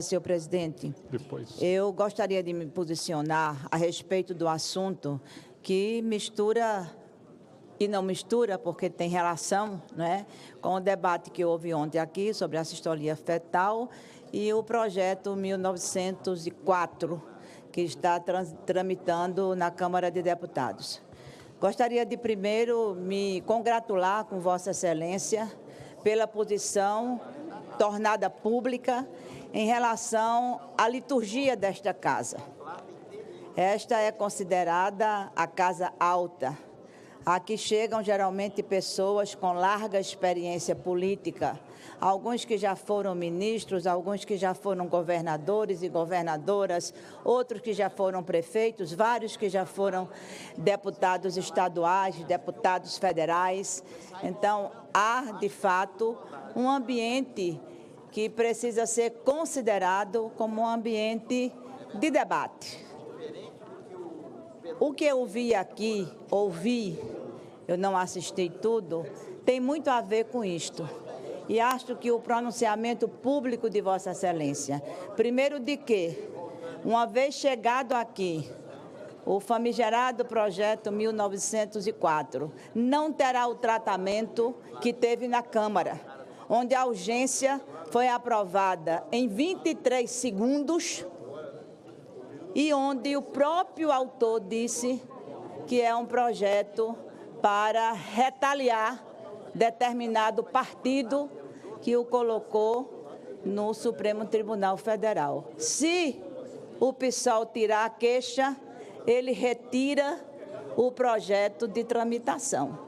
Senhor presidente, eu gostaria de me posicionar a respeito do assunto que mistura e não mistura, porque tem relação, né, com o debate que houve ontem aqui sobre a sistolia fetal e o projeto 1904, que está tramitando na Câmara de Deputados. Gostaria de primeiro me congratular com Vossa Excelência pela posição tornada pública em relação à liturgia desta casa. Esta é considerada a casa alta. Aqui chegam geralmente pessoas com larga experiência política, alguns que já foram ministros, alguns que já foram governadores e governadoras, outros que já foram prefeitos, vários que já foram deputados estaduais, deputados federais. Então, há, de fato, um ambiente que precisa ser considerado como um ambiente de debate. O que eu vi aqui, ouvi, eu não assisti tudo, tem muito a ver com isto. E acho que o pronunciamento público de Vossa Excelência, primeiro de que, uma vez chegado aqui, o famigerado projeto 1904 não terá o tratamento que teve na Câmara, onde a urgência foi aprovada em 23 segundos e onde o próprio autor disse que é um projeto para retaliar determinado partido que o colocou no Supremo Tribunal Federal. Se o PSOL tirar a queixa, ele retira o projeto de tramitação.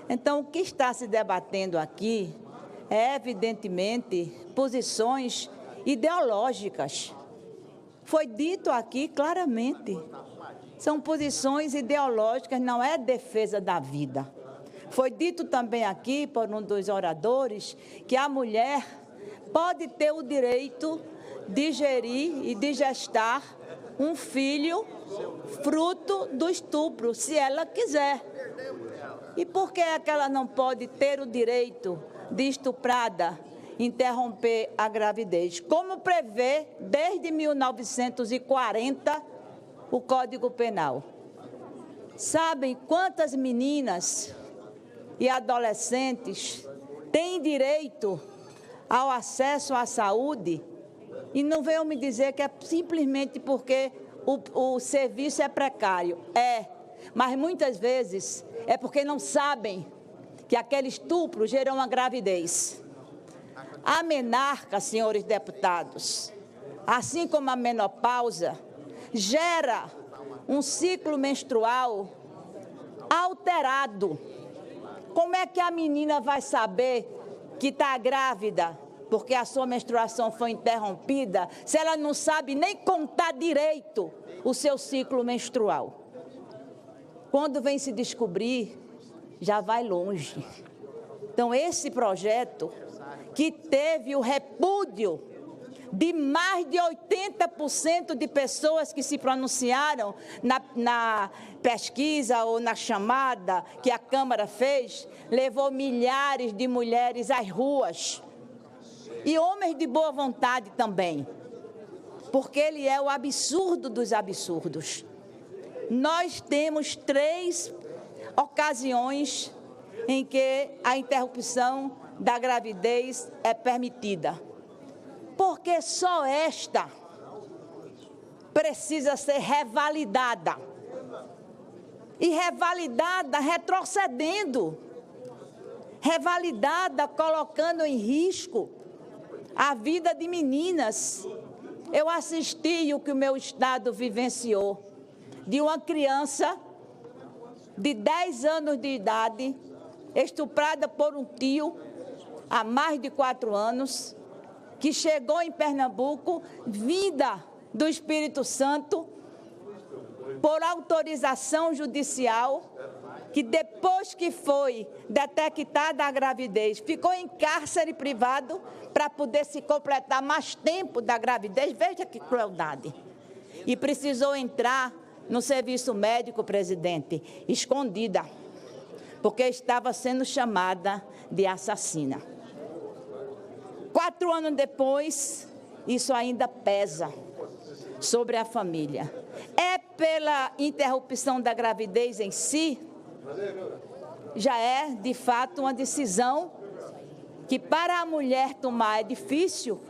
Então, o que está se debatendo aqui é, evidentemente, posições ideológicas. Foi dito aqui claramente. São posições ideológicas, não é defesa da vida. Foi dito também aqui por um dos oradores que a mulher pode ter o direito de gerir e de gestar um filho fruto do estupro, se ela quiser. E por que é que ela não pode ter o direito de estuprada interromper a gravidez, como prevê desde 1940 o Código Penal? Sabem quantas meninas e adolescentes têm direito ao acesso à saúde? E não venham me dizer que é simplesmente porque o serviço é precário. É, mas muitas vezes é porque não sabem que aquele estupro gerou uma gravidez. A menarca, senhores deputados, assim como a menopausa, gera um ciclo menstrual alterado. Como é que a menina vai saber que está grávida porque a sua menstruação foi interrompida, se ela não sabe nem contar direito o seu ciclo menstrual? Quando vem se descobrir, já vai longe. Então, esse projeto, que teve o repúdio de mais de 80% de pessoas que se pronunciaram na pesquisa ou na chamada que a Câmara fez, levou milhares de mulheres às ruas. E homens de boa vontade também, porque ele é o absurdo dos absurdos. Nós temos 3 ocasiões em que a interrupção da gravidez é permitida. Porque só esta precisa ser revalidada. E revalidada retrocedendo. Revalidada colocando em risco a vida de meninas. Eu assisti o que o meu estado vivenciou, de uma criança de 10 anos de idade, estuprada por um tio há mais de 4 anos, que chegou em Pernambuco, vinda do Espírito Santo, por autorização judicial, que depois que foi detectada a gravidez, ficou em cárcere privado para poder se completar mais tempo da gravidez. Veja que crueldade. E precisou entrar no serviço médico, presidente, escondida, porque estava sendo chamada de assassina. 4 anos depois, isso ainda pesa sobre a família. É pela interrupção da gravidez em si, já é, de fato, uma decisão que para a mulher tomar é difícil,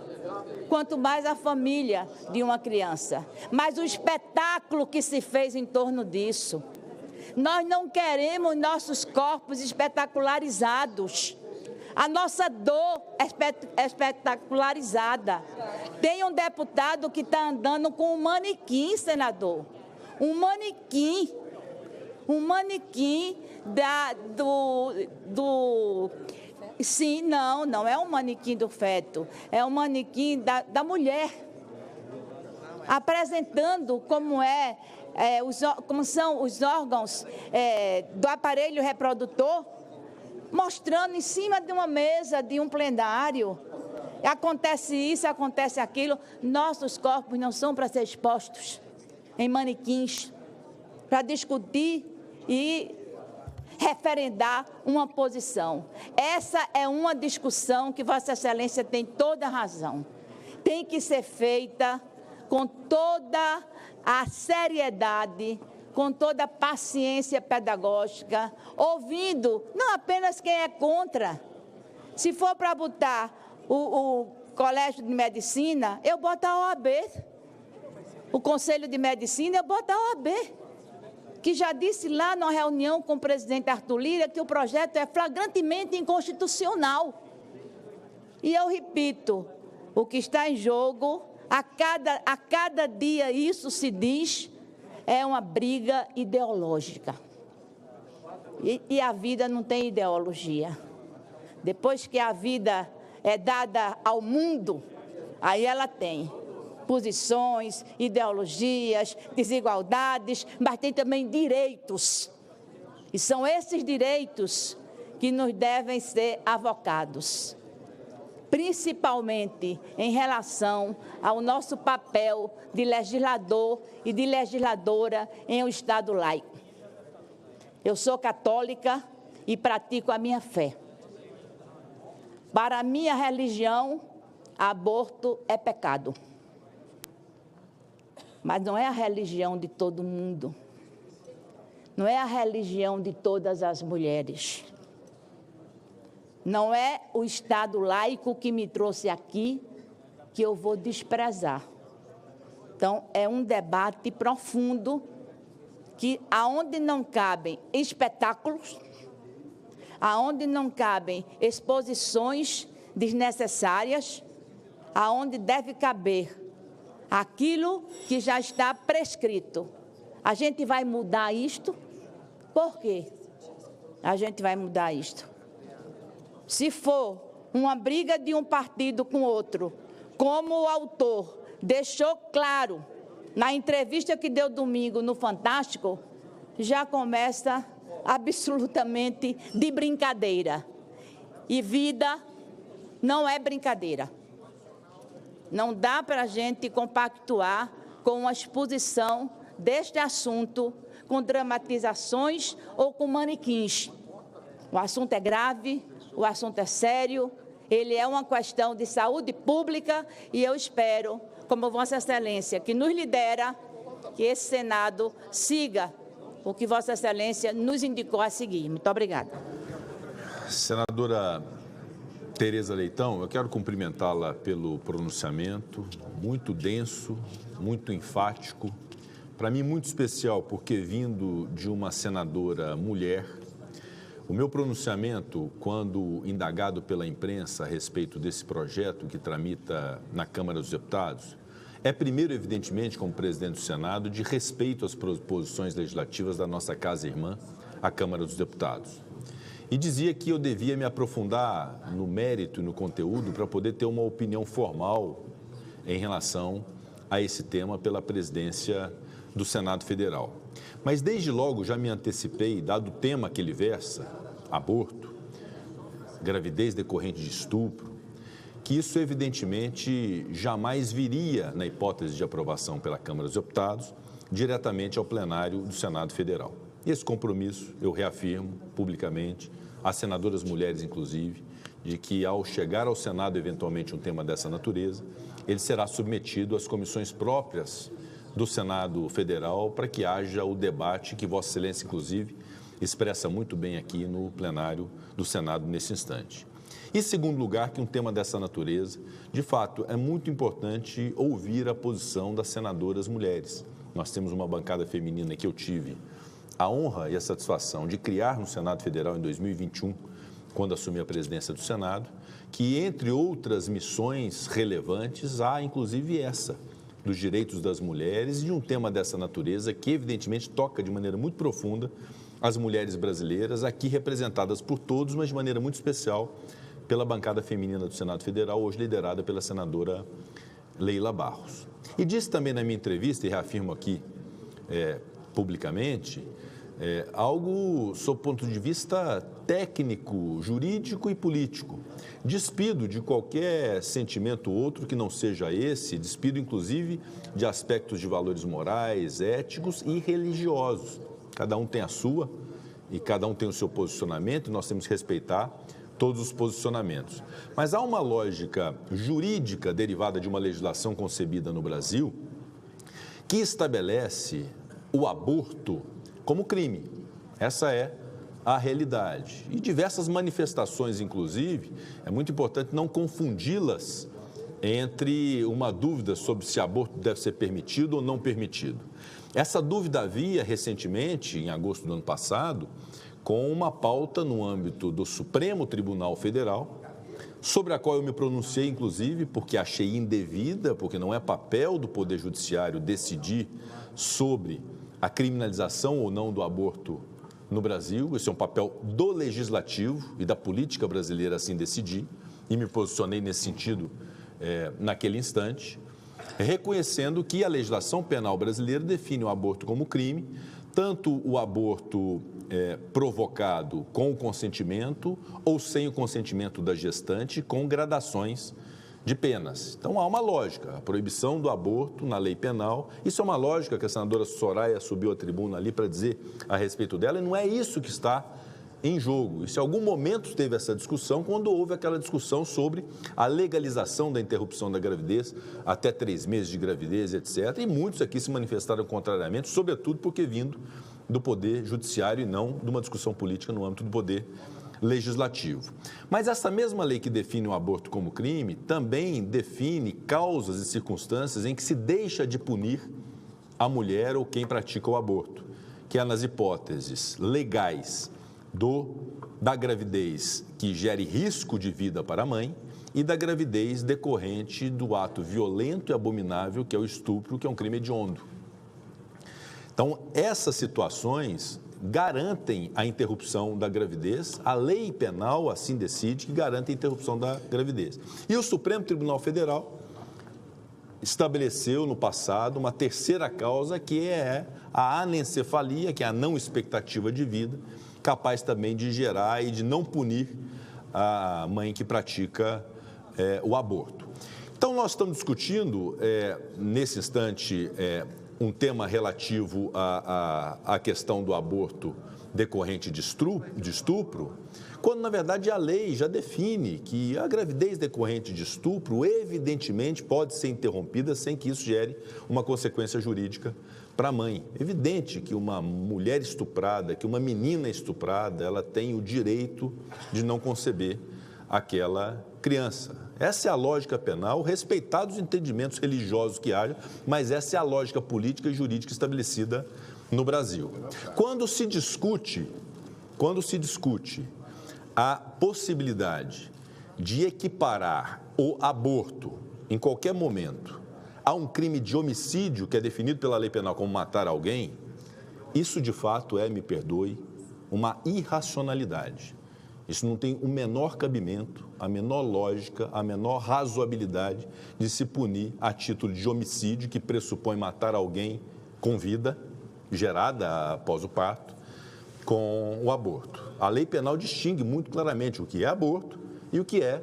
quanto mais a família de uma criança. Mas o espetáculo que se fez em torno disso, nós não queremos nossos corpos espetacularizados. A nossa dor é espetacularizada. Tem um deputado que está andando com um manequim, senador. Um manequim Sim, não é um manequim do feto, é um manequim da mulher, apresentando como são os órgãos do aparelho reprodutor, mostrando em cima de uma mesa, de um plenário. Acontece isso, acontece aquilo. Nossos corpos não são para ser expostos em manequins, para discutir e referendar uma posição. Essa é uma discussão que Vossa Excelência tem toda a razão. Tem que ser feita com toda a seriedade, com toda a paciência pedagógica, ouvindo não apenas quem é contra. Se for para botar o Colégio de Medicina, eu boto a OAB. O Conselho de Medicina, eu boto a OAB, que já disse lá na reunião com o presidente Arthur Lira que o projeto é flagrantemente inconstitucional. E eu repito, o que está em jogo, a cada dia isso se diz, é uma briga ideológica. E a vida não tem ideologia. Depois que a vida é dada ao mundo, aí ela tem posições, ideologias, desigualdades, mas tem também direitos. E são esses direitos que nos devem ser avocados, principalmente em relação ao nosso papel de legislador e de legisladora em um Estado laico. Eu sou católica e pratico a minha fé. Para a minha religião, aborto é pecado. Mas não é a religião de todo mundo. Não é a religião de todas as mulheres. Não é o Estado laico que me trouxe aqui que eu vou desprezar. Então, é um debate profundo que, aonde não cabem espetáculos, aonde não cabem exposições desnecessárias, aonde deve caber aquilo que já está prescrito. A gente vai mudar isto? Por quê? A gente vai mudar isto. Se for uma briga de um partido com outro, como o autor deixou claro na entrevista que deu domingo no Fantástico, já começa absolutamente de brincadeira. E vida não é brincadeira. Não dá para a gente compactuar com uma exposição deste assunto com dramatizações ou com manequins. O assunto é grave, o assunto é sério, ele é uma questão de saúde pública e eu espero, como Vossa Excelência, que nos lidera, que esse Senado siga o que Vossa Excelência nos indicou a seguir. Muito obrigada. Senadora Tereza Leitão, eu quero cumprimentá-la pelo pronunciamento, muito denso, muito enfático, para mim muito especial, porque vindo de uma senadora mulher, o meu pronunciamento, quando indagado pela imprensa a respeito desse projeto que tramita na Câmara dos Deputados, é primeiro, evidentemente, como presidente do Senado, de respeito às proposições legislativas da nossa casa-irmã, a Câmara dos Deputados. E dizia que eu devia me aprofundar no mérito e no conteúdo para poder ter uma opinião formal em relação a esse tema pela presidência do Senado Federal. Mas desde logo já me antecipei, dado o tema que ele versa, aborto, gravidez decorrente de estupro, que isso evidentemente jamais viria, na hipótese de aprovação pela Câmara dos Deputados, diretamente ao plenário do Senado Federal. Esse compromisso eu reafirmo publicamente, às senadoras mulheres inclusive, de que ao chegar ao Senado eventualmente um tema dessa natureza, ele será submetido às comissões próprias do Senado Federal para que haja o debate que Vossa Excelência, inclusive, expressa muito bem aqui no plenário do Senado nesse instante. E, em segundo lugar, que um tema dessa natureza, de fato, é muito importante ouvir a posição das senadoras mulheres. Nós temos uma bancada feminina que eu tive a honra e a satisfação de criar no Senado Federal em 2021, quando assumi a presidência do Senado, que, entre outras missões relevantes, há inclusive essa, dos direitos das mulheres, e um tema dessa natureza que, evidentemente, toca de maneira muito profunda as mulheres brasileiras, aqui representadas por todos, mas de maneira muito especial pela bancada feminina do Senado Federal, hoje liderada pela senadora Leila Barros. E disse também na minha entrevista, e reafirmo aqui publicamente, algo sob o ponto de vista técnico, jurídico e político. Despido de qualquer sentimento outro que não seja esse, despido inclusive de aspectos de valores morais, éticos e religiosos. Cada um tem a sua e cada um tem o seu posicionamento e nós temos que respeitar todos os posicionamentos. Mas há uma lógica jurídica derivada de uma legislação concebida no Brasil que estabelece o aborto como crime. Essa é a realidade. E diversas manifestações, inclusive, é muito importante não confundi-las entre uma dúvida sobre se aborto deve ser permitido ou não permitido. Essa dúvida havia recentemente, em agosto do ano passado, com uma pauta no âmbito do Supremo Tribunal Federal, sobre a qual eu me pronunciei, inclusive, porque achei indevida, porque não é papel do Poder Judiciário decidir sobre a criminalização ou não do aborto no Brasil. Esse é um papel do Legislativo e da política brasileira assim decidir, e me posicionei nesse sentido naquele instante, reconhecendo que a legislação penal brasileira define o aborto como crime, tanto o aborto provocado com o consentimento ou sem o consentimento da gestante, com gradações de penas. Então, há uma lógica, a proibição do aborto na lei penal, isso é uma lógica que a senadora Soraya subiu à tribuna ali para dizer a respeito dela, e não é isso que está em jogo. E se em algum momento teve essa discussão, quando houve aquela discussão sobre a legalização da interrupção da gravidez, até 3 meses de gravidez, etc. E muitos aqui se manifestaram contrariamente, sobretudo porque vindo do Poder Judiciário e não de uma discussão política no âmbito do Poder Legislativo. Mas essa mesma lei que define o aborto como crime também define causas e circunstâncias em que se deixa de punir a mulher ou quem pratica o aborto, que é nas hipóteses legais da gravidez que gere risco de vida para a mãe e da gravidez decorrente do ato violento e abominável que é o estupro, que é um crime hediondo. Então, essas situações garantem a interrupção da gravidez, a lei penal assim decide que garante a interrupção da gravidez. E o Supremo Tribunal Federal estabeleceu no passado uma terceira causa, que é a anencefalia, que é a não expectativa de vida, capaz também de gerar e de não punir a mãe que pratica o aborto. Então, nós estamos discutindo, nesse instante, um tema relativo à questão do aborto decorrente de estupro, quando, na verdade, a lei já define que a gravidez decorrente de estupro, evidentemente, pode ser interrompida sem que isso gere uma consequência jurídica para a mãe. É evidente que uma mulher estuprada, que uma menina estuprada, ela tem o direito de não conceber aquela criança. Essa é a lógica penal, respeitados os entendimentos religiosos que haja, mas essa é a lógica política e jurídica estabelecida no Brasil. Quando se discute a possibilidade de equiparar o aborto, em qualquer momento, a um crime de homicídio, que é definido pela lei penal como matar alguém, isso de fato me perdoe, uma irracionalidade. Isso não tem o menor cabimento, a menor lógica, a menor razoabilidade de se punir a título de homicídio, que pressupõe matar alguém com vida, gerada após o parto, com o aborto. A lei penal distingue muito claramente o que é aborto e o que é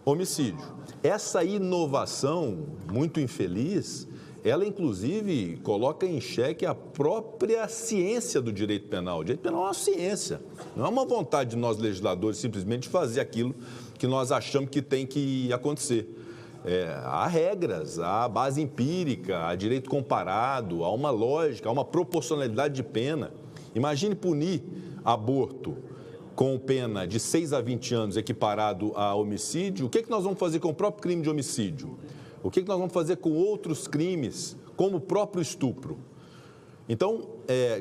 homicídio. Essa inovação muito infeliz, ela inclusive coloca em xeque a própria ciência do direito penal. O direito penal é uma ciência, não é uma vontade de nós legisladores simplesmente fazer aquilo que nós achamos que tem que acontecer. Há regras, há base empírica, há direito comparado, há uma lógica, há uma proporcionalidade de pena. Imagine punir aborto com pena de 6 a 20 anos equiparado a homicídio. O que nós vamos fazer com o próprio crime de homicídio? O que nós vamos fazer com outros crimes, como o próprio estupro? Então,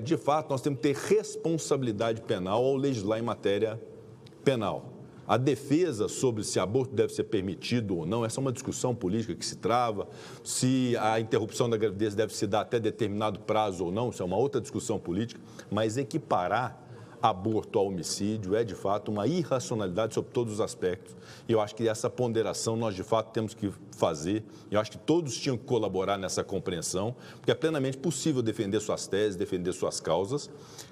de fato, nós temos que ter responsabilidade penal ao legislar em matéria penal. A defesa sobre se aborto deve ser permitido ou não, essa é uma discussão política que se trava. Se a interrupção da gravidez deve se dar até determinado prazo ou não, isso é uma outra discussão política. Mas equiparar aborto ao homicídio é, de fato, uma irracionalidade sobre todos os aspectos. E eu acho que essa ponderação nós, de fato, temos que fazer. Eu acho que todos tinham que colaborar nessa compreensão, porque é plenamente possível defender suas teses, defender suas causas,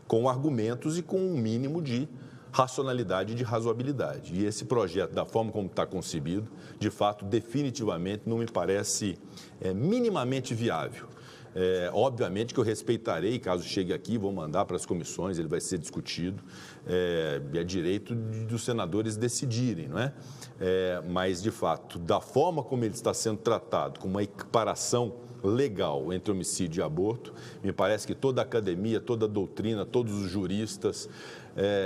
com argumentos e com um mínimo de racionalidade e de razoabilidade. E esse projeto, da forma como está concebido, de fato, definitivamente não me parece minimamente viável. Obviamente que eu respeitarei, caso chegue aqui, vou mandar para as comissões, ele vai ser discutido, é direito dos senadores decidirem, não é? Mas, de fato, da forma como ele está sendo tratado, com uma equiparação legal entre homicídio e aborto, me parece que toda a academia, toda a doutrina, todos os juristas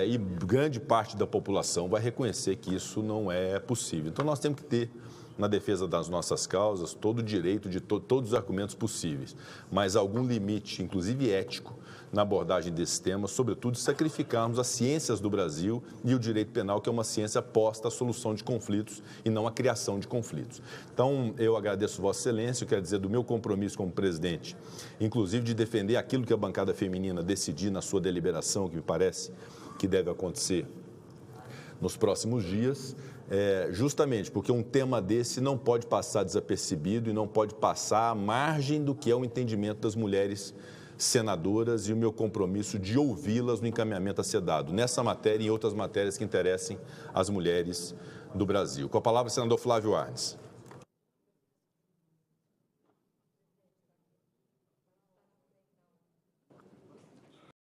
e grande parte da população vai reconhecer que isso não é possível. Então, nós temos que ter, na defesa das nossas causas, todo o direito de todos os argumentos possíveis, mas algum limite, inclusive ético, na abordagem desse tema, sobretudo sacrificarmos as ciências do Brasil e o direito penal, que é uma ciência posta à solução de conflitos e não à criação de conflitos. Então, eu agradeço Vossa Excelência, eu quero dizer do meu compromisso como presidente, inclusive de defender aquilo que a bancada feminina decidir na sua deliberação, que me parece que deve acontecer nos próximos dias, justamente porque um tema desse não pode passar desapercebido e não pode passar à margem do que é o entendimento das mulheres senadoras e o meu compromisso de ouvi-las no encaminhamento a ser dado, nessa matéria e em outras matérias que interessem às mulheres do Brasil. Com a palavra, senador Flávio Arnes.